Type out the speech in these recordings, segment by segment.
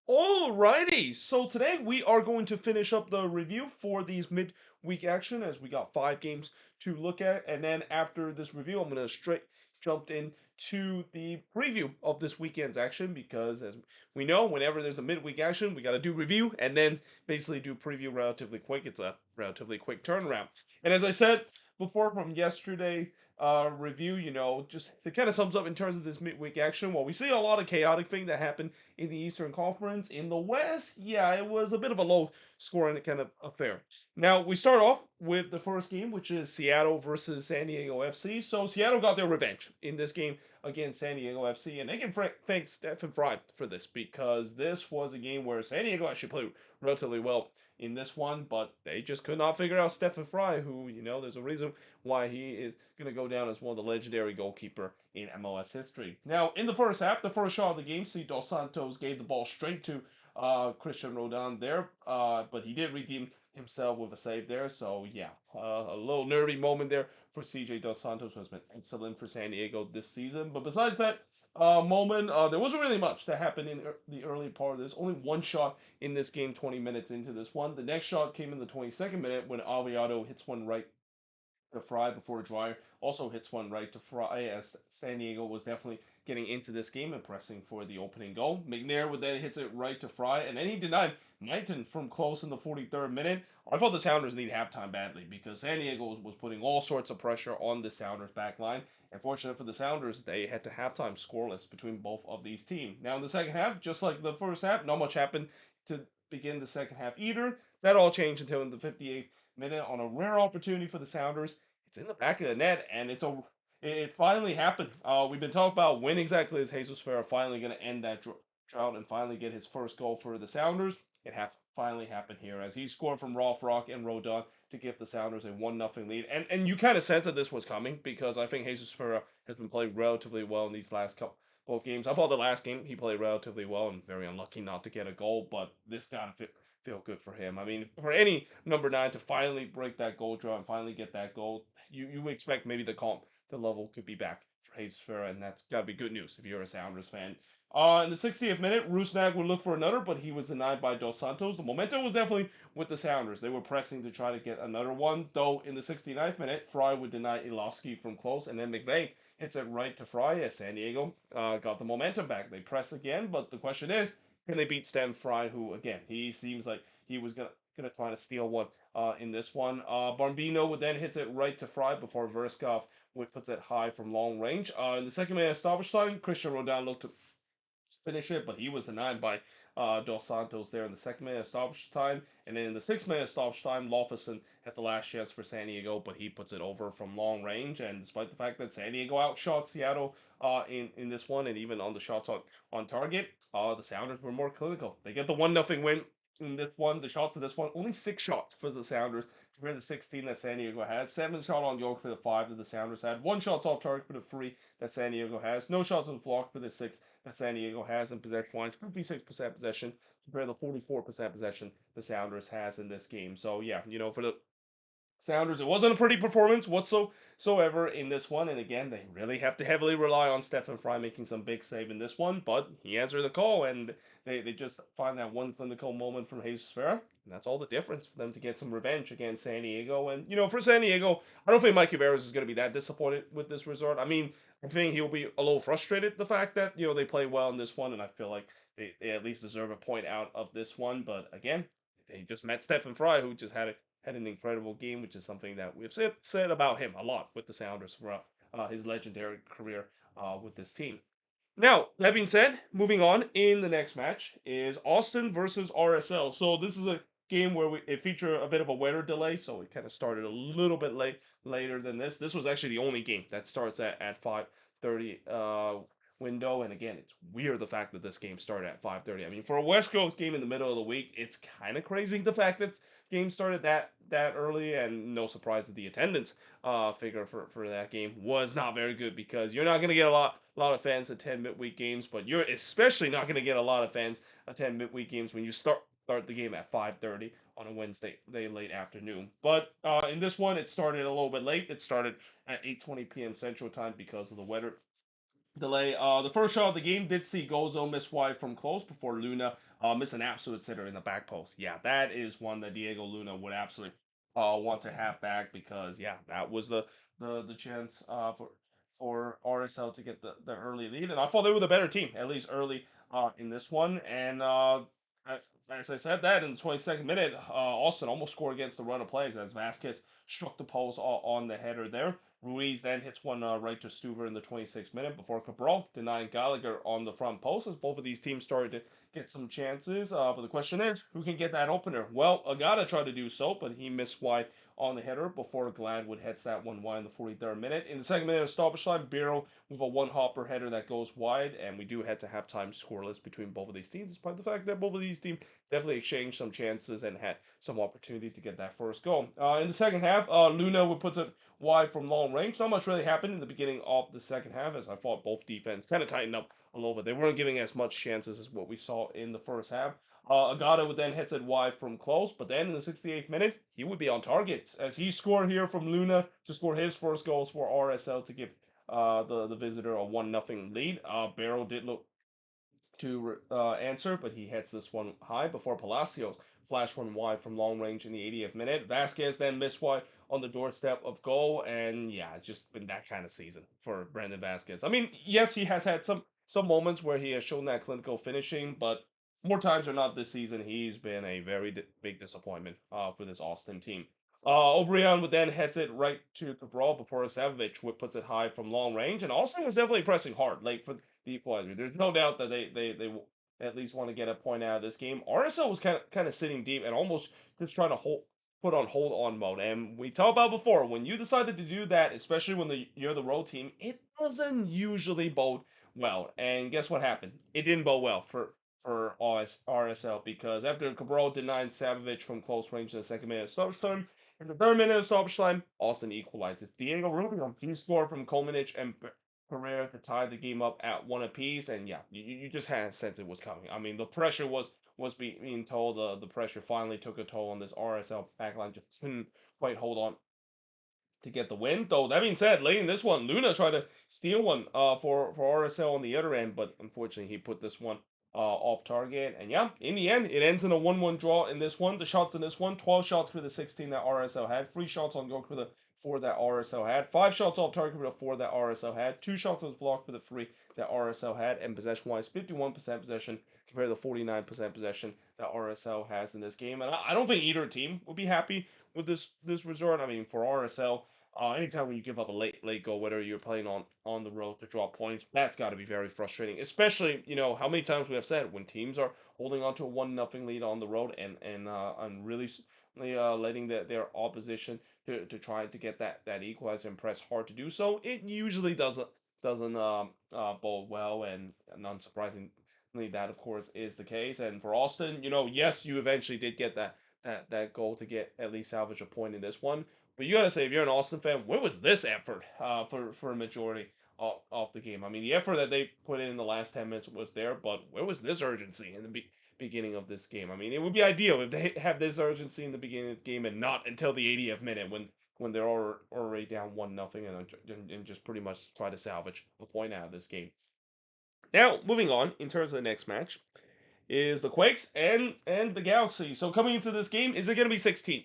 Alrighty, so today we are going to finish up the review for these midweek action as we got 5 games to look at, and then after this review, I'm gonna straight jump in to the preview of this weekend's action because as we know, whenever there's a midweek action, we gotta do review and then basically do preview relatively quick. It's a relatively quick turnaround. And as I said before from yesterday, review, just it kind of sums up in terms of this midweek action. Well, we see a lot of chaotic thing that happened in the Eastern Conference. In the West, yeah, it was a bit of a low scoring kind of affair. Now, we start off with the first game, which is Seattle versus San Diego FC. So, Seattle got their revenge in this game against San Diego FC, and they can thank Stephen Fry for this because this was a game where San Diego actually played relatively well in this one, but they just could not figure out Stephen Fry, who, there's a reason why he is going to go down as one of the legendary goalkeeper in MLS history. Now, in the first half, the first shot of the game, see Dos Santos gave the ball straight to Christian Rodon there, but he did redeem himself with a save there. So yeah, a little nervy moment there for CJ Dos Santos, who has been excellent for San Diego this season. But besides that moment, there wasn't really much that happened in the early part of this. Only one shot in this game, 20 minutes into this one. The next shot came in the 22nd minute when Aviado hits one right to Fry before Dwyer also hits one right to Fry as San Diego was definitely getting into this game and pressing for the opening goal. McNair would then hits it right to Fry and then he denied Knighton from close in the 43rd minute. I thought the Sounders need halftime badly because San Diego was putting all sorts of pressure on the Sounders back line. And fortunate for the Sounders, they had to halftime scoreless between both of these teams. Now in the second half, just like the first half, not much happened to begin the second half either. That all changed until in the 58th minute on a rare opportunity for the Sounders. It's in the back of the net, and it finally happened. We've been talking about when exactly is Jesus Ferreira finally going to end that drought and finally get his first goal for the Sounders. It has finally happened here as he scored from Rolf Rock and Rodon to give the Sounders a 1-0 lead. And you kind of sense that this was coming because I think Jesus Ferreira has been playing relatively well in these last couple both games. I thought the last game he played relatively well and very unlucky not to get a goal, but this gotta feel good for him. I mean, for any number 9 to finally break that goal draw and finally get that goal, you expect maybe the level could be back for Jesus Ferreira, and that's got to be good news if you're a Sounders fan. In the 60th minute, Rusnak would look for another, but he was denied by Dos Santos. The momentum was definitely with the Sounders. They were pressing to try to get another one, though in the 69th minute, Fry would deny Ilowski from close, and then McVeigh hits it right to Fry as San Diego got the momentum back. They press again, but the question is, can they beat Stem Fry, who, again, he seems like he was gonna try to steal one in this one. Barbino would then hits it right to Fry before Verskov would puts it high from long range. In the second minute of stoppage time, Christian Rodon looked to finish it, but he was denied by Dos Santos there in the second minute of stoppage time. And then in the 6 minute of stoppage time, Lofison had the last chance for San Diego, but he puts it over from long range. And despite the fact that San Diego outshot Seattle in this one, and even on the shots on target, the Sounders were more clinical. They get the 1-0 win in this one. The shots of this one, only 6 shots for the Sounders compared to 16 that San Diego had. 7 shot on goal for the 5 that the Sounders had. 1 shot off target for the 3 that San Diego has. No shots on the block for the 6 that San Diego has in possession wise. 56% possession compared to 44% possession the Sounders has in this game. So yeah, for the Sounders, it wasn't a pretty performance whatsoever in this one. And again, they really have to heavily rely on Stephen Fry making some big save in this one. But he answered the call, and they just find that one clinical moment from Jesus Ferreira. And that's all the difference for them to get some revenge against San Diego. And, for San Diego, I don't think Mikey Veras is going to be that disappointed with this result. I mean, I think he'll be a little frustrated the fact that, they play well in this one. And I feel like they at least deserve a point out of this one. But again, they just met Stephen Fry, who just had an incredible game, which is something that we've said about him a lot with the Sounders throughout his legendary career with this team. Now, that being said, moving on in the next match is Austin versus RSL. So this is a game where it featured a bit of a weather delay, so it kind of started a little bit later than this. This was actually the only game that starts at 5:30 window, and again, it's weird the fact that this game started at 5:30. I mean, for a West Coast game in the middle of the week, it's kind of crazy the fact that game started that early, and no surprise that the attendance figure for that game was not very good because you're not going to get a lot of fans attend midweek games, but you're especially not going to get a lot of fans attend midweek games when you start the game at 5:30 on a Wednesday late afternoon. But in this one, it started a little bit late. It started at 8:20 p.m. Central Time because of the weather delay. The first shot of the game did see Gozo miss wide from close before Luna miss an absolute sitter in the back post. Yeah, that is one that Diego Luna would absolutely want to have back because yeah, that was the chance for RSL to get the early lead, and I thought they were the better team at least early in this one. And as I said, that in the 22nd minute, Austin almost scored against the run of plays as Vasquez struck the post on the header there. Ruiz then hits one right to Stuver in the 26th minute before Cabral denying Gallagher on the front post as both of these teams started to get some chances. But the question is, who can get that opener? Well, Agata tried to do so, but he missed wide on the header before Gladwood hits that one wide in the 43rd minute. In the second minute of stoppage time, Biro with a one-hopper header that goes wide, and we do head to halftime scoreless between both of these teams, despite the fact that both of these teams definitely exchanged some chances and had some opportunity to get that first goal. In the second half, Luna would put it wide from long range. Not much really happened in the beginning of the second half, as I thought both defense kind of tightened up a little bit. They weren't giving as much chances as what we saw in the first half. Agata would then hit it wide from close, but then in the 68th minute, he would be on target as he scored here from Luna to score his first goals for RSL to give the visitor a 1-0 lead. Barrow did look to answer, but he hits this one high before Palacios flash one wide from long range in the 80th minute. Vasquez then missed wide on the doorstep of goal, and yeah, it's just been that kind of season for Brandon Vasquez. I mean, yes, he has had some moments where he has shown that clinical finishing, but more times than not this season, he's been a very big disappointment for this Austin team. O'Brien would then hit it right to Cabral before Savage puts it high from long range, and Austin was definitely pressing hard, like for the equalizer. There's no doubt that they at least want to get a point out of this game. RSL was kind of sitting deep and almost just trying to put on hold on mode. And we talked about before, when you decided to do that, especially when you're the road team, it doesn't usually bode well. And guess what happened? It didn't bode well for RSL because after Cabral denied Savage from close range in the second minute of stoppage time, in the third minute of stoppage time, Austin equalizes. Diego Rubio, he scored from Kolmanich and Pereira to tie the game up at one apiece, and yeah, you just had a sense it was coming. I mean, the pressure was being told. The pressure finally took a toll on this RSL backline. Just couldn't quite hold on to get the win. Though that being said, late in this one, Luna tried to steal one for RSL on the other end, but unfortunately he put this one off target. And yeah, in the end, it ends in a 1-1 draw in this one. The shots in this one, 12 shots for the 16 that RSL had, 3 shots on goal for the 4 that RSL had, 5 shots off target for the 4 that RSL had, 2 shots was blocked for the 3 that RSL had, and possession-wise, 51% possession compared to the 49% possession that RSL has in this game. And I don't think either team would be happy with this result. I mean, for RSL, anytime when you give up a late goal, whether you're playing on the road to draw points, that's got to be very frustrating. Especially, how many times we have said when teams are holding on to a 1-0 lead on the road and really letting their opposition to try to get that equalizer and press hard to do so, it usually doesn't bode well, and unsurprisingly, that of course is the case. And for Austin, yes, you eventually did get that goal to get at least salvage a point in this one. But you gotta say, if you're an Austin fan, where was this effort for a majority of the game? I mean, the effort that they put in the last 10 minutes was there, but where was this urgency in the beginning of this game? I mean, it would be ideal if they have this urgency in the beginning of the game and not until the 80th minute when they're already down 1-0 and just pretty much try to salvage a point out of this game. Now, moving on in terms of the next match is the Quakes and the Galaxy. So coming into this game, is it going to be 16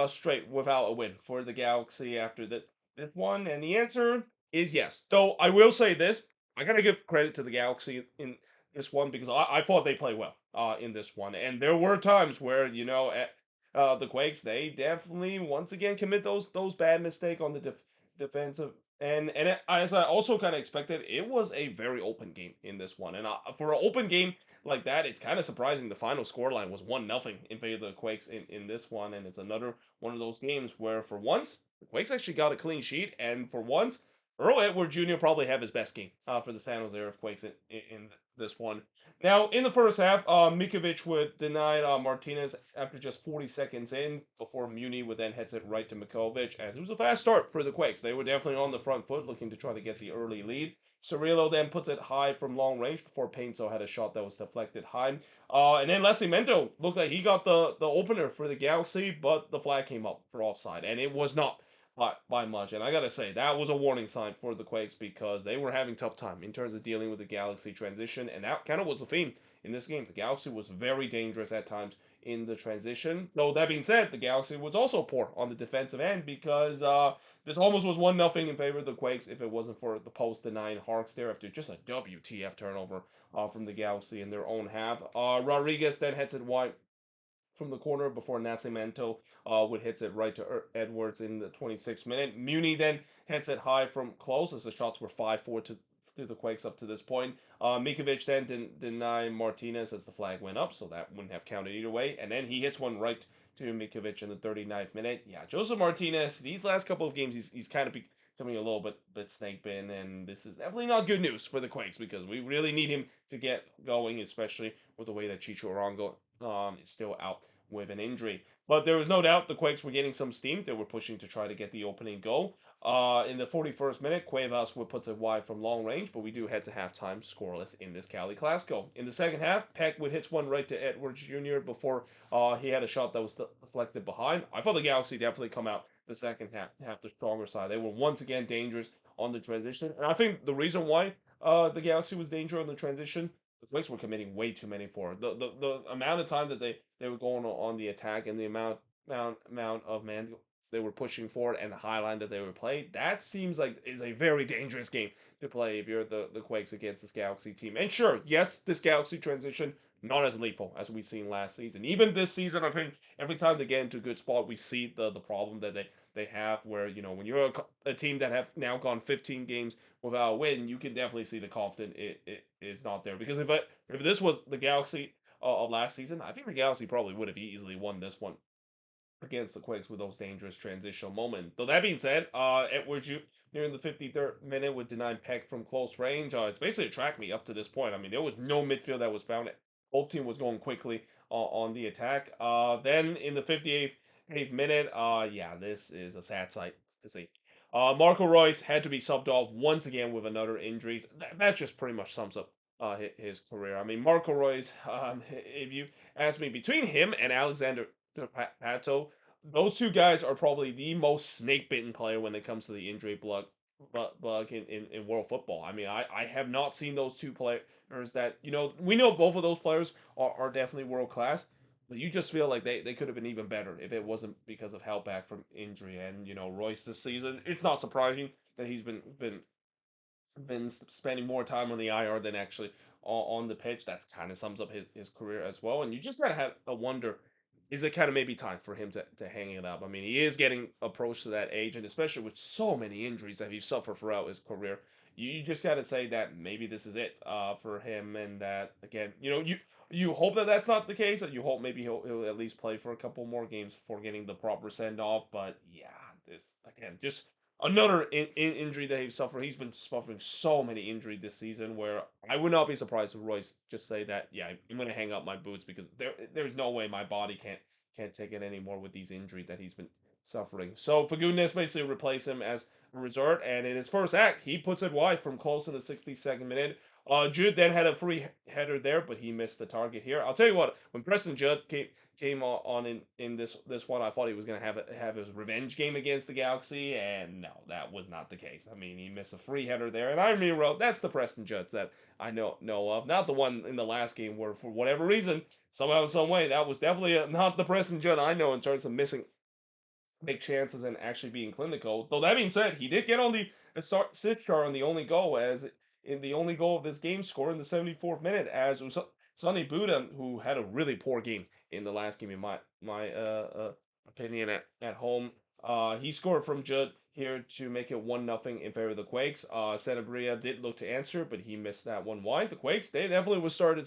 straight without a win for the Galaxy after this one? And the answer is yes. Though I will say this, I got to give credit to the Galaxy in this one because I thought they played well in this one. And there were times where, at the Quakes, they definitely once again commit those bad mistake on the defensive. And as I also kind of expected, it was a very open game in this one. And for an open game like that, it's kind of surprising the final scoreline was 1-0 in favor of the Quakes in this one. And it's another one of those games where, for once, the Quakes actually got a clean sheet. And for once, Earl Edward Jr. probably have his best game for the San Jose Earthquakes in this one. Now, in the first half, Mikovic would deny Martinez after just 40 seconds in before Muni would then heads it right to Mikovic, as it was a fast start for the Quakes. They were definitely on the front foot looking to try to get the early lead. Cirillo then puts it high from long range before Painso had a shot that was deflected high. And then Leslie Mento looked like he got the opener for the Galaxy, but the flag came up for offside, and it was not by much. And I gotta say, that was a warning sign for the Quakes because they were having tough time in terms of dealing with the Galaxy transition, and that kind of was the theme in this game. The Galaxy was very dangerous at times in the transition. Though that being said, the Galaxy was also poor on the defensive end because this almost was 1-0 in favor of the Quakes if it wasn't for the post denying Harks there after just a WTF turnover from the Galaxy in their own half. Rodriguez then heads it wide from the corner before Nascimento would hits it right to Edwards in the 26th minute. Muni then hits it high from close as the shots were 5-4 to the Quakes up to this point. Mikovic then didn't deny Martinez as the flag went up, so that wouldn't have counted either way. And then he hits one right to Mikovic in the 39th minute. Yeah, Joseph Martinez, these last couple of games, he's kind of becoming a little bit snake bin, and this is definitely not good news for the Quakes because we really need him to get going, especially with the way that Chicho Arango is still out with an injury. But there was no doubt the Quakes were getting some steam. They were pushing to try to get the opening goal. In the 41st minute, Cuevas would put it wide from long range, but we do head to halftime scoreless in this Cali Clasico. In the second half, Peck would hit one right to Edwards Jr. before he had a shot that was deflected behind. I thought the Galaxy definitely come out the second half the stronger side. They were once again dangerous on the transition, and I think the reason why the Galaxy was dangerous on the transition, the Quakes were committing way too many for the amount of time that they were going on the attack and the amount of man they were pushing forward and the high line that they were playing. That seems like is a very dangerous game to play if you're the Quakes against this Galaxy team. And sure, yes, this Galaxy transition not as lethal as we've seen last season. Even this season, I think every time they get into a good spot, we see the problem that they have where when you're a team that have now gone 15 games without a win, you can definitely see the confidence it is not there. Because if this was the Galaxy of last season, I think the Galaxy probably would have easily won this one against the Quakes with those dangerous transitional moments. Though that being said, Edwards near the 53rd minute would deny Peck from close range. It's basically a track me up to this point. I mean, there was no midfield that was found. Both team was going quickly on the attack. Then in the 58th minute, yeah, this is a sad sight to see. Marco Royce had to be subbed off once again with another injuries. That just pretty much sums up his career. I mean, Marco Royce, if you ask me, between him and Alexander Pato, those two guys are probably the most snake bitten player when it comes to the injury bug in world football. I mean, I have not seen those two players that, we know both of those players are definitely world class, but you just feel like they could have been even better if it wasn't because of help back from injury. And, Royce this season, it's not surprising that he's been spending more time on the IR than actually on the pitch. That's kind of sums up his career as well. And you just gotta have a wonder, is it kind of maybe time for him to hang it up? I mean, he is getting approached to that age, and especially with so many injuries that he's suffered throughout his career, you just gotta say that maybe this is it for him, and that again, you hope that that's not the case, and you hope maybe he'll at least play for a couple more games before getting the proper send off. But yeah, this again just another injury that he's suffered. He's been suffering so many injuries this season where I would not be surprised if Royce just say that, yeah, I'm going to hang up my boots because there's no way my body can't take it anymore with these injuries that he's been suffering. So for goodness, basically replace him as a resort, and in his first act, he puts it wide from close to the 62nd minute. Judd then had a free header there, but he missed the target here. I'll tell you what, when Preston Judd came on in this one, I thought he was gonna have his revenge game against the Galaxy, and no, that was not the case. I mean, he missed a free header there, and I mean, well, that's the Preston Judds that I know of, not the one in the last game where for whatever reason, somehow, some way, that was definitely not the Preston Judd I know in terms of missing big chances and actually being clinical. Though that being said, he did get on the assist chart on the only goal as in the only goal of this game scored in the 74th minute as Sonny Buda, who had a really poor game in the last game in my opinion at home. He scored from Judd here to make it 1-0 in favor of the Quakes. Sanabria did look to answer, but he missed that one wide. The Quakes, they definitely was started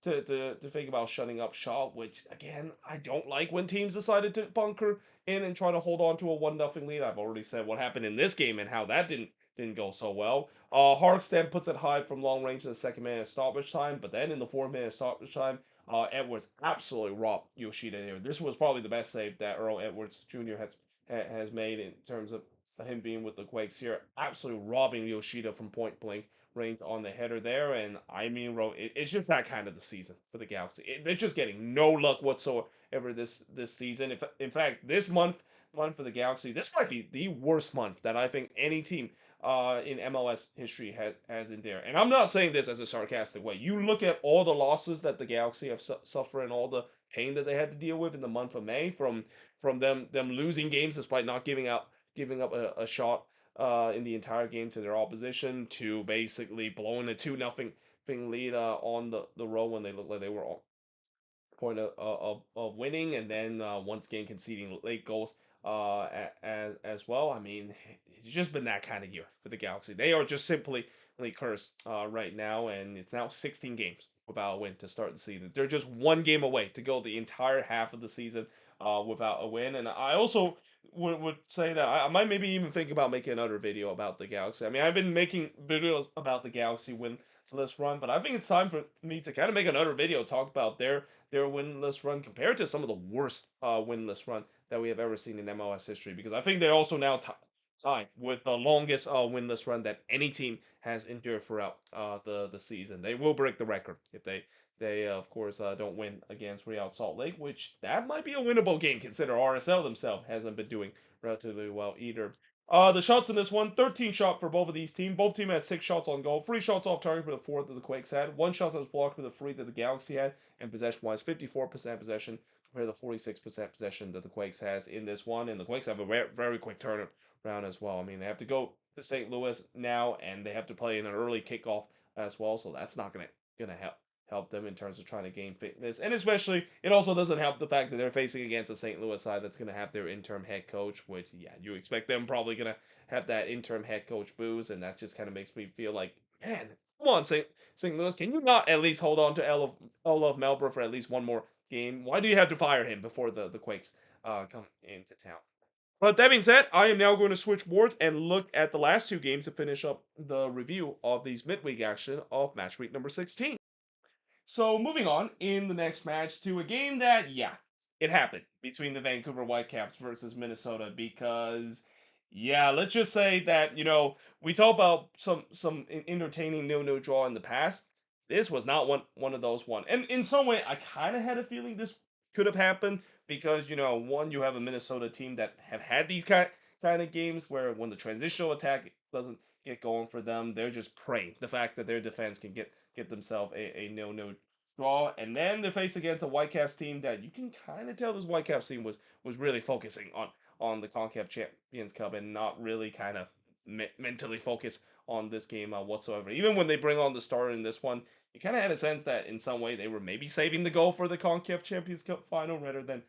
to think about shutting up shop, which again I don't like when teams decided to bunker in and try to hold on to a 1-0 lead. I've already said what happened in this game and how that didn't go so well. Harks then puts it high from long range in the second minute stoppage time, but then in the 4th minute stoppage time, Edwards absolutely robbed Yoshida here. This was probably the best save that Earl Edwards Jr. has made in terms of him being with the Quakes here. Absolutely robbing Yoshida from point blank range on the header there. And I mean, it's just that kind of the season for the Galaxy. They're just getting no luck whatsoever this season. In fact, this month month for the Galaxy. This might be the worst month that I think any team in MLS history has in there. And I'm not saying this as a sarcastic way. You look at all the losses that the Galaxy have suffered and all the pain that they had to deal with in the month of May from them losing games despite not giving up a shot in the entire game to their opposition to basically blowing a 2-0 lead on the road when they looked like they were point of winning, and then once again conceding late goals as well. I mean, it's just been that kind of year for the Galaxy. They are just simply cursed right now, and it's now 16 games without a win to start the season. They're just one game away to go the entire half of the season without a win. And I also would say that I might maybe even think about making another video about the Galaxy. I mean, I've been making videos about the Galaxy winless run, but I think it's time for me to kind of make another video talk about their winless run compared to some of the worst winless run that we have ever seen in MLS history. Because I think they're also now tied with the longest winless run that any team has endured throughout the season. They will break the record if they of course don't win against Real Salt Lake, which that might be a winnable game considering RSL themselves hasn't been doing relatively well either. The shots in this one, 13 shot for both of these teams. Both teams had 6 shots on goal, 3 shots off target for the 4 that the Quakes had, 1 shot that was blocked for the 3 that the Galaxy had, and possession-wise, 54% possession compared to the 46% possession that the Quakes has in this one. And the Quakes have a very quick turnaround as well. I mean, they have to go to St. Louis now, and they have to play in an early kickoff as well, so that's not gonna help them in terms of trying to gain fitness. And especially, it also doesn't help the fact that they're facing against a St. Louis side that's going to have their interim head coach, which, yeah, you expect them probably going to have that interim head coach booze. And that just kind of makes me feel like, man, come on, St. Louis, can you not at least hold on to Olaf Melber for at least one more game? Why do you have to fire him before the Quakes come into town? But that being said, I am now going to switch boards and look at the last 2 games to finish up the review of these midweek action of match week number 16. So moving on in the next match to a game that, yeah, it happened between the Vancouver Whitecaps versus Minnesota because, yeah, let's just say that we talked about some entertaining 0-0 draw in the past. This was not one of those one, and in some way, I kind of had a feeling this could have happened because one, you have a Minnesota team that have had these kind of games where when the transitional attack doesn't get going for them, they're just praying the fact that their defense can get themselves a 0-0 draw, and then they face against a Whitecaps team that you can kind of tell this Whitecaps team was really focusing on the Concacaf Champions Cup and not really kind of mentally focused on this game whatsoever. Even when they bring on the starter in this one, you kind of had a sense that in some way they were maybe saving the goal for the Concacaf Champions Cup final rather than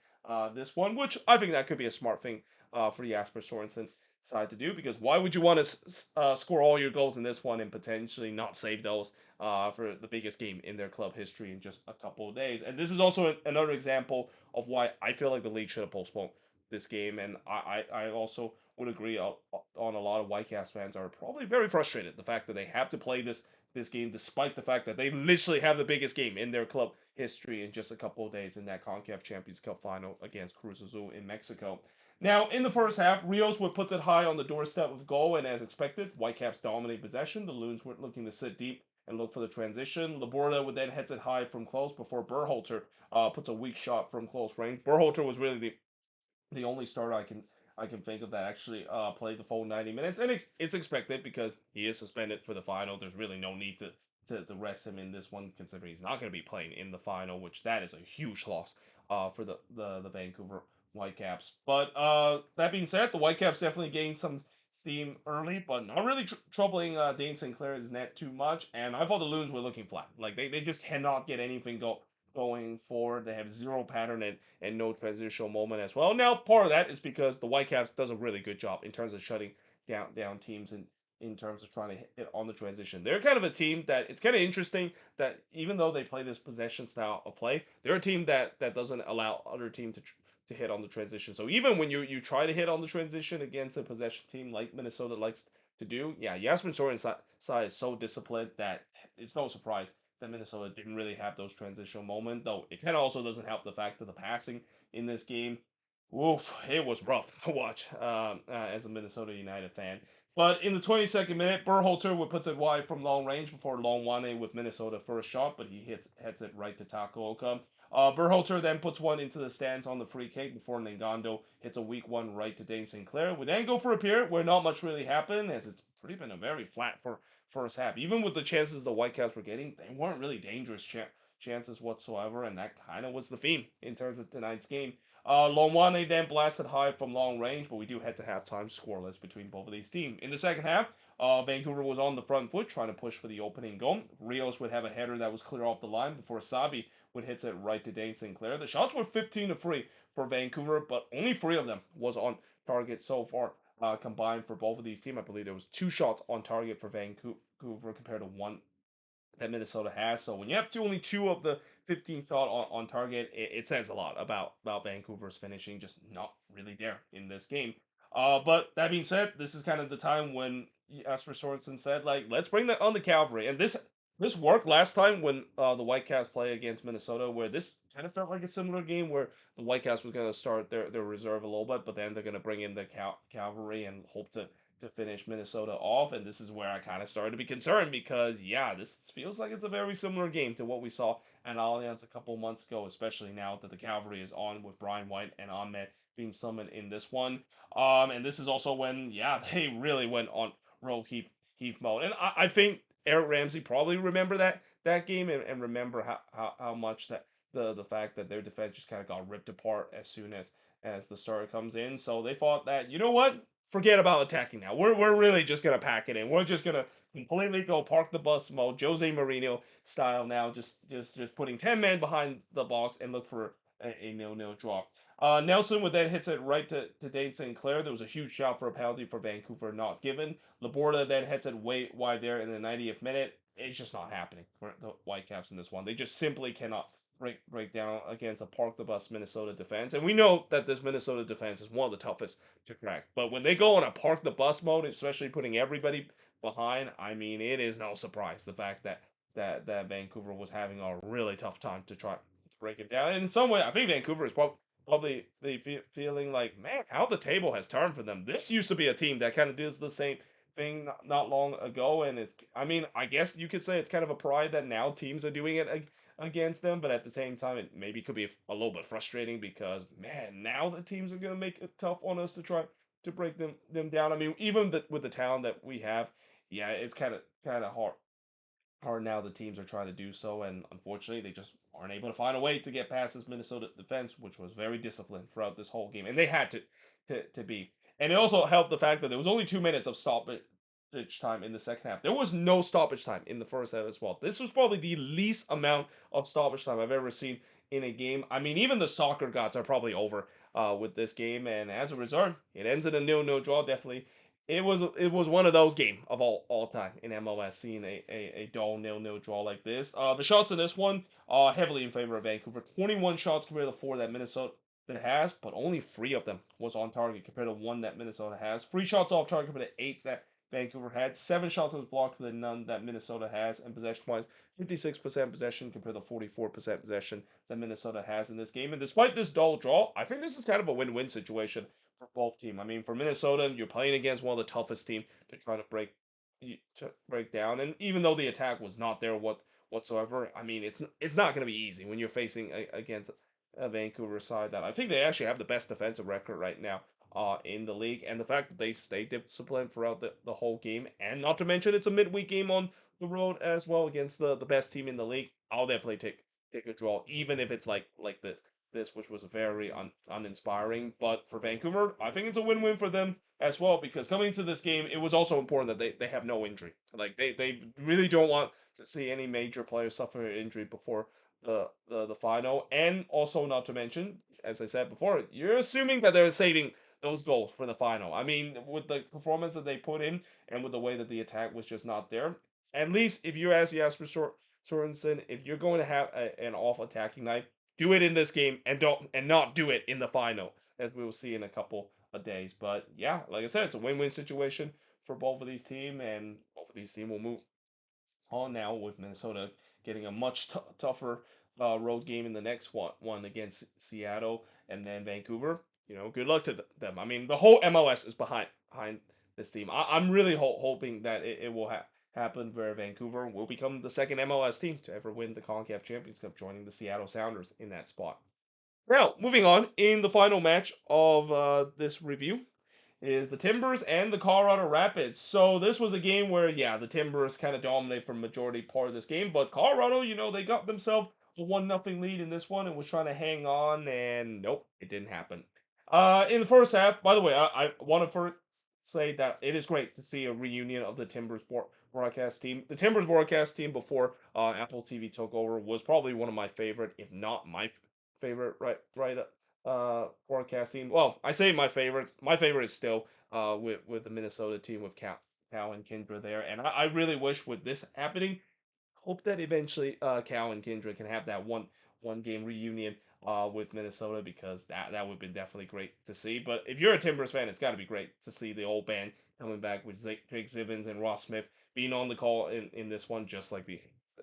this one, which I think that could be a smart thing for the Jasper Sorensen side to do, because why would you want to score all your goals in this one and potentially not save those for the biggest game in their club history in just a couple of days? And this is also another example of why I feel like the league should have postponed this game. And I also would agree on a lot of Whitecaps fans are probably very frustrated the fact that they have to play this game despite the fact that they literally have the biggest game in their club history in just a couple of days in that CONCACAF Champions Cup final against Cruz Azul in Mexico. Now, in the first half, Rios would puts it high on the doorstep of goal, and as expected, Whitecaps dominate possession. The Loons were looking to sit deep and look for the transition. Laborda would then hits it high from close before Berhalter puts a weak shot from close range. Berhalter was really the only starter I can think of that actually played the full 90 minutes, and it's expected because he is suspended for the final. There's really no need to rest him in this one, considering he's not going to be playing in the final, which that is a huge loss for the Vancouver Whitecaps. But that being said, the Whitecaps definitely gained some steam early, but not really troubling Dane Sinclair's net too much. And I thought the Loons were looking flat. Like they just cannot get anything going forward. They have zero pattern and no transitional moment as well. Now, part of that is because the Whitecaps does a really good job in terms of shutting down teams in terms of trying to hit on the transition. They're kind of a team that it's kind of interesting that even though they play this possession style of play, they're a team that doesn't allow other team to hit on the transition. So even when you try to hit on the transition against a possession team like Minnesota likes to do, yeah, Jasper Sorensen's side is so disciplined that it's no surprise that Minnesota didn't really have those transitional moments. Though it kind of also doesn't help the fact that the passing in this game, oof, it was rough to watch as a Minnesota United fan. But in the 22nd minute, Berhalter would put it wide from long range before Longwane with Minnesota first shot, but he hits it right to Takaoka. Berhalter then puts one into the stands on the free kick before Nangando hits a weak one right to Dane Sinclair. We then go for a period where not much really happened, as it's pretty been a very flat for first half. Even with the chances the Whitecaps were getting, they weren't really dangerous chances whatsoever, and that kind of was the theme in terms of tonight's game. Longwane then blasted high from long range, but we do head to halftime scoreless between both of these teams. In the second half, Vancouver was on the front foot trying to push for the opening goal. Rios would have a header that was clear off the line before Sabi would hit it right to Dane Sinclair. The shots were 15 to 3 for Vancouver, but only 3 of them was on target so far. Combined for both of these teams, I believe there was 2 shots on target for Vancouver compared to 1 that Minnesota has. So when you have only 2 of the 15 shot on target, it says a lot about Vancouver's finishing just not really there in this game. But that being said, this is kind of the time when, as for Sorensen said, like, let's bring that on the Cavalry. And this worked last time when the Whitecaps play against Minnesota, where this kind of felt like a similar game where the Whitecaps was going to start their reserve a little bit, but then they're going to bring in the Cavalry and hope to finish Minnesota off. And this is where I kind of started to be concerned because, yeah, this feels like it's a very similar game to what we saw at Allianz a couple months ago, especially now that the Cavalry is on with Brian White and Ahmed being summoned in this one. And this is also when, yeah, they really went on rogue heave mode. And I think Eric Ramsey probably remember that game and remember how much that the fact that their defense just kind of got ripped apart as soon as the starter comes in. So they thought that, you know what? Forget about attacking now. We're really just gonna pack it in. We're just gonna completely go park the bus mode, Jose Mourinho style now. Just putting 10 men behind the box and look for a 0-0 draw. Nelson would then hits it right to Dane Sinclair. There was a huge shot for a penalty for Vancouver not given. Laborda then hits it way wide there in the 90th minute. It's just not happening for the Whitecaps in this one. They just simply cannot break down against a park the bus Minnesota defense. And we know that this Minnesota defense is one of the toughest to crack. But when they go on a park the bus mode, especially putting everybody behind, I mean, it is no surprise the fact that Vancouver was having a really tough time to try to break it down. And in some way, I think Vancouver is probably feeling like, man, how the table has turned for them. This used to be a team that kind of does the same thing not long ago, and it's, I mean, I guess you could say it's kind of a pride that now teams are doing it against them, but at the same time, it maybe could be a little bit frustrating because, man, now the teams are gonna make it tough on us to try to break them down. I mean, even with the talent that we have, yeah, it's kind of hard now the teams are trying to do so, and unfortunately, they just aren't able to find a way to get past this Minnesota defense, which was very disciplined throughout this whole game, and they had to be. And it also helped the fact that there was only 2 minutes of stoppage time in the second half. There was no stoppage time in the first half as well. This was probably the least amount of stoppage time I've ever seen in a game. I mean, even the soccer gods are probably over with this game, and as a result, it ends in a 0-0 draw. Definitely it was one of those game of all time in MLS seeing a dull 0-0 draw like this. The shots in this one are heavily in favor of Vancouver. 21 shots compared to 4 that Minnesota that has, but only 3 of them was on target compared to 1 that Minnesota has. 3 shots off target compared to 8 that Vancouver had. 7 shots was blocked compared to none that Minnesota has. And possession wise, 56% possession compared to 44% possession that Minnesota has in this game. And despite this dull draw, I think this is kind of a win-win situation for both teams. I mean, for Minnesota, you're playing against one of the toughest teams to try to break down. And even though the attack was not there whatsoever, I mean, it's not going to be easy when you're facing against a Vancouver side that I think they actually have the best defensive record right now in the league. And the fact that they stay disciplined throughout the whole game, and not to mention it's a midweek game on the road as well against the best team in the league. I'll definitely take a draw, even if it's like this, which was very uninspiring. But for Vancouver, I think it's a win-win for them as well because coming into this game, it was also important that they have no injury. Like they really don't want to see any major players suffer an injury before the final, and also not to mention, as I said before, you're assuming that they're saving those goals for the final. I mean, with the performance that they put in and with the way that the attack was just not there, at least if you ask Jasper Sorensen, if you're going to have an off attacking night, do it in this game and not do it in the final, as we will see in a couple of days. But yeah, like I said, it's a win-win situation for both of these teams, and both of these teams will move on now with Minnesota getting a much tougher road game in the next one against Seattle and then Vancouver. You know, good luck to them. I mean, the whole MLS is behind this team. I'm really hoping that it will happen where Vancouver will become the second MLS team to ever win the CONCACAF Championship, joining the Seattle Sounders in that spot. Now, moving on, in the final match of this review is the Timbers and the Colorado Rapids. So this was a game where, yeah, the Timbers kind of dominated for majority part of this game, but Colorado, they got themselves a 1-0 lead in this one and was trying to hang on, and nope, it didn't happen. In the first half, by the way, I want to first say that it is great to see a reunion of the Timbers broadcast team. The Timbers broadcast team before Apple TV took over was probably one of my favorite, if not my favorite, broadcasting. Well, I say my favorites. My favorite is still with the Minnesota team with Cal and Kendra there, and I really wish with this happening, hope that eventually Cal and Kendra can have that one game reunion with Minnesota, because that would have been definitely great to see. But if you're a Timbers fan, it's got to be great to see the old band coming back with Jake Zivins and Ross Smith being on the call in this one, just like the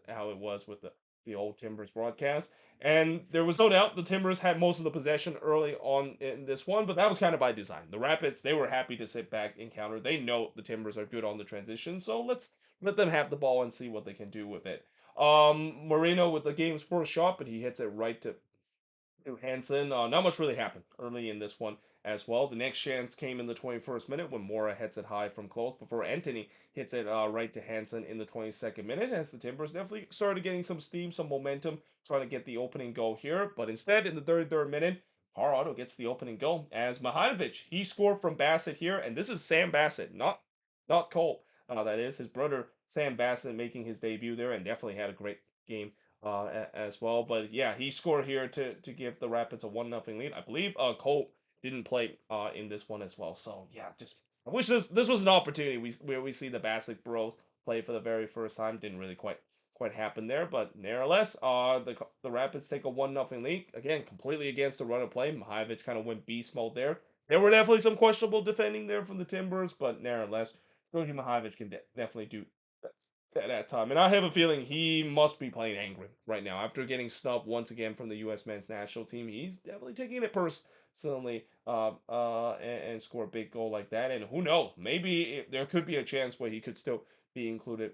how it was with the old Timbers broadcast. And there was no doubt the Timbers had most of the possession early on in this one, but that was kind of by design. The Rapids, they were happy to sit back and counter. They know the Timbers are good on the transition, so let's let them have the ball and see what they can do with it. Moreno with the game's first shot, but he hits it right to Hansen. Not much really happened early in this one as well. The next chance came in the 21st minute when Mora hits it high from close before Anthony hits it right to Hansen in the 22nd minute, as the Timbers definitely started getting some steam, some momentum, trying to get the opening goal here. But instead, in the 33rd minute, Colorado gets the opening goal as Mihajlovic. He scored from Bassett here, and this is Sam Bassett, not Cole. That is his brother Sam Bassett making his debut there, and definitely had a great game as well. But yeah, he scored here to give the Rapids a 1-0 lead. I believe Cole didn't play in this one as well. So yeah, just I wish this was an opportunity where we see the Bassett Bros play for the very first time. Didn't really quite happen there, but nevertheless, the Rapids take a 1-0 lead again, completely against the run of play. Mihajlovic kind of went beast mode there. There were definitely some questionable defending there from the Timbers, but nevertheless, Georgi Mihajlovic can definitely do at that time. And I have a feeling he must be playing angry right now. After getting snubbed once again from the U.S. men's national team, he's definitely taking it personally and score a big goal like that. And who knows, maybe there could be a chance where he could still be included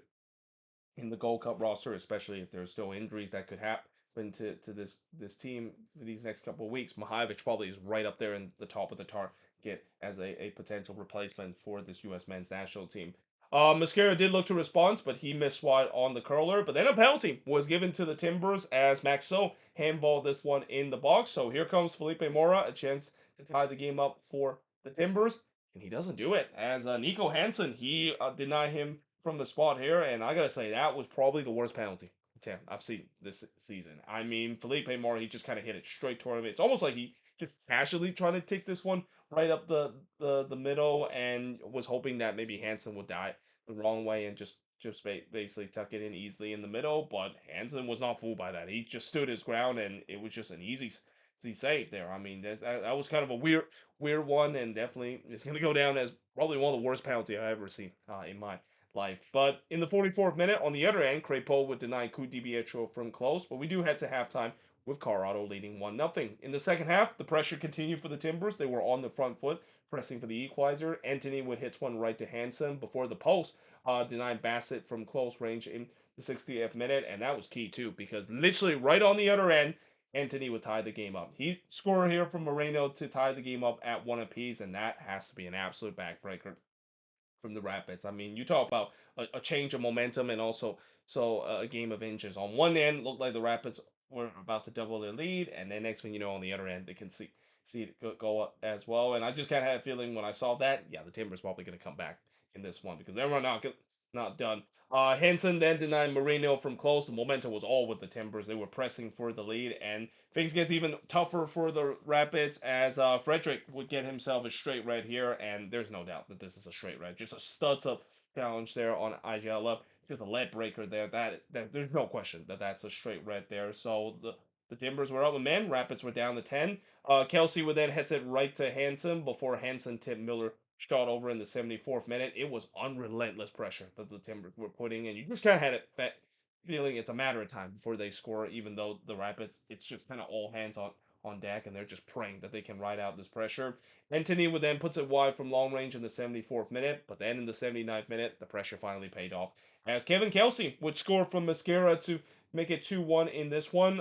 in the Gold Cup roster, especially if there's still injuries that could happen to this team for these next couple of weeks. Mihajlovic probably is right up there in the top of the target as a potential replacement for this U.S. men's national team. Mascara did look to respond, but he missed wide on the curler. But then a penalty was given to the Timbers as Maxo handballed this one in the box. So here comes Felipe Mora, a chance to tie the game up for the Timbers. And he doesn't do it, as Nico Hansen, he denied him from the spot here, and I gotta say that was probably the worst penalty attempt I've seen this season. I mean, Felipe Mora, he just kind of hit it straight toward him. It's almost like he just casually trying to take this one right up the middle, and was hoping that maybe Hansen would die the wrong way and just basically tuck it in easily in the middle. But Hansen was not fooled by that. He just stood his ground, and it was just an easy save there. I mean, that was kind of a weird one, and definitely it's gonna go down as probably one of the worst penalty I've ever seen in my life. But in the 44th minute, on the other end, Crepeau would deny Coup DiBietro from close, but we do head to halftime with Colorado leading 1-0. In the second half, the pressure continued for the Timbers. They were on the front foot, pressing for the equalizer. Anthony would hit one right to Hansen before the post, denied Bassett from close range in the 60th minute, and that was key too, because literally right on the other end, Anthony would tie the game up. He scored here from Moreno to tie the game up at one apiece, and that has to be an absolute backbreaker from the Rapids. I mean, you talk about a change of momentum and also a game of inches. On one end, looked like the Rapids were about to double their lead, and then next thing you know, on the other end, they can see it go up as well. And I just kind of had a feeling when I saw that, yeah, the Timbers probably going to come back in this one because they were not done. Henson then denied Marino from close. The momentum was all with the Timbers. They were pressing for the lead, and things gets even tougher for the Rapids as Frederick would get himself a straight red here, and there's no doubt that this is a straight red. Just a studs up challenge there on Igella. Just a lead breaker there. That there's no question that that's a straight red there. So the Timbers were up a man. Rapids were down to 10. Kelsey would then hit it right to Hansen before Hansen tipped Miller shot over in the 74th minute. It was unrelentless pressure that the Timbers were putting, and you just kind of had it feeling it's a matter of time before they score. Even though the Rapids, it's just kind of all hands on deck, and they're just praying that they can ride out this pressure. Anthony would then puts it wide from long range in the 74th minute, but then in the 79th minute, the pressure finally paid off as Kevin Kelsey would score from Mascara to make it 2-1 in this one.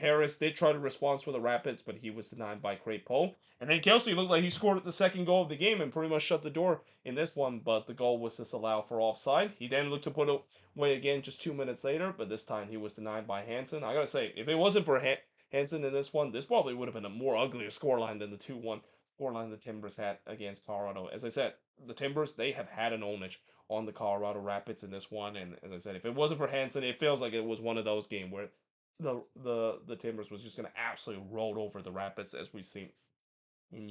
Harris did try to respond for the Rapids, but he was denied by Craig Poe. And then Kelsey looked like he scored the second goal of the game and pretty much shut the door in this one, but the goal was disallowed for offside. He then looked to put it away again just 2 minutes later, but this time he was denied by Hansen. I gotta say, if it wasn't for Hansen in this one, this probably would have been a more uglier scoreline than the 2-1 scoreline the Timbers had against Colorado. As I said, the Timbers, they have had an onage on the Colorado Rapids in this one, and as I said, if it wasn't for Hansen, it feels like it was one of those games where the Timbers was just gonna absolutely roll over the Rapids as we've seen in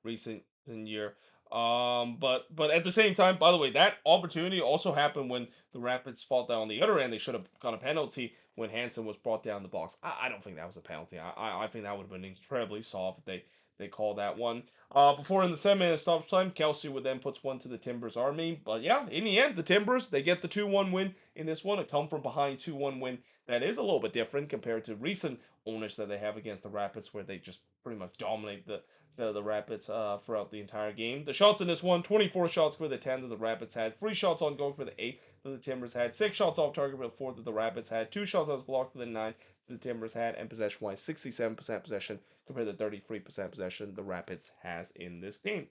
recent year. But at the same time, by the way, that opportunity also happened when the Rapids fought down on the other end. They should have got a penalty when Hansen was brought down the box. I don't think that was a penalty. I think that would have been incredibly soft if they called that one. Before in the 7 minute stoppage time, Kelsey would then puts one to the Timbers Army. But yeah, in the end, the Timbers they get the 2-1 win in this one. A come from behind 2-1 win that is a little bit different compared to recent owners that they have against the Rapids, where they just pretty much dominate the Rapids throughout the entire game. The shots in this one, 24 shots for the 10 that the Rapids had, 3 shots on goal for the 8 that the Timbers had, 6 shots off target for the 4 that the Rapids had, 2 shots that was blocked for the 9 that the Timbers had, and possession-wise, 67% possession compared to 33% possession the Rapids has in this game.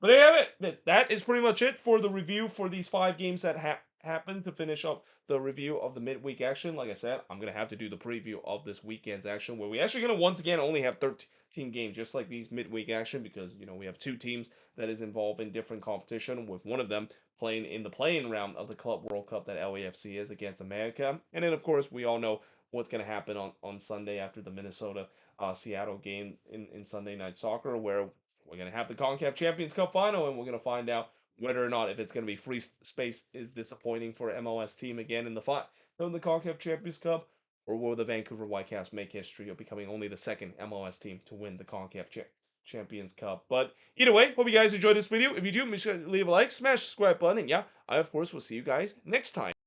But there you have it. That is pretty much it for the review for these 5 games that happened to finish up the review of the midweek action. Like I said, I'm going to have to do the preview of this weekend's action where we actually going to once again only have 13 games just like these midweek action because, we have 2 teams that is involved in different competition with one of them playing in the playing round of the Club World Cup that LAFC is against America. And then, of course, we all know what's going to happen on Sunday after the Minnesota Seattle game in Sunday Night Soccer where we're going to have the CONCACAF Champions Cup final, and we're going to find out whether or not if it's going to be free space is disappointing for MLS team again in the CONCACAF Champions Cup, or will the Vancouver Whitecaps make history of becoming only the second MLS team to win the CONCACAF Champions Cup? But either way, hope you guys enjoyed this video. If you do, make sure to leave a like, smash the subscribe button, and yeah, I of course will see you guys next time.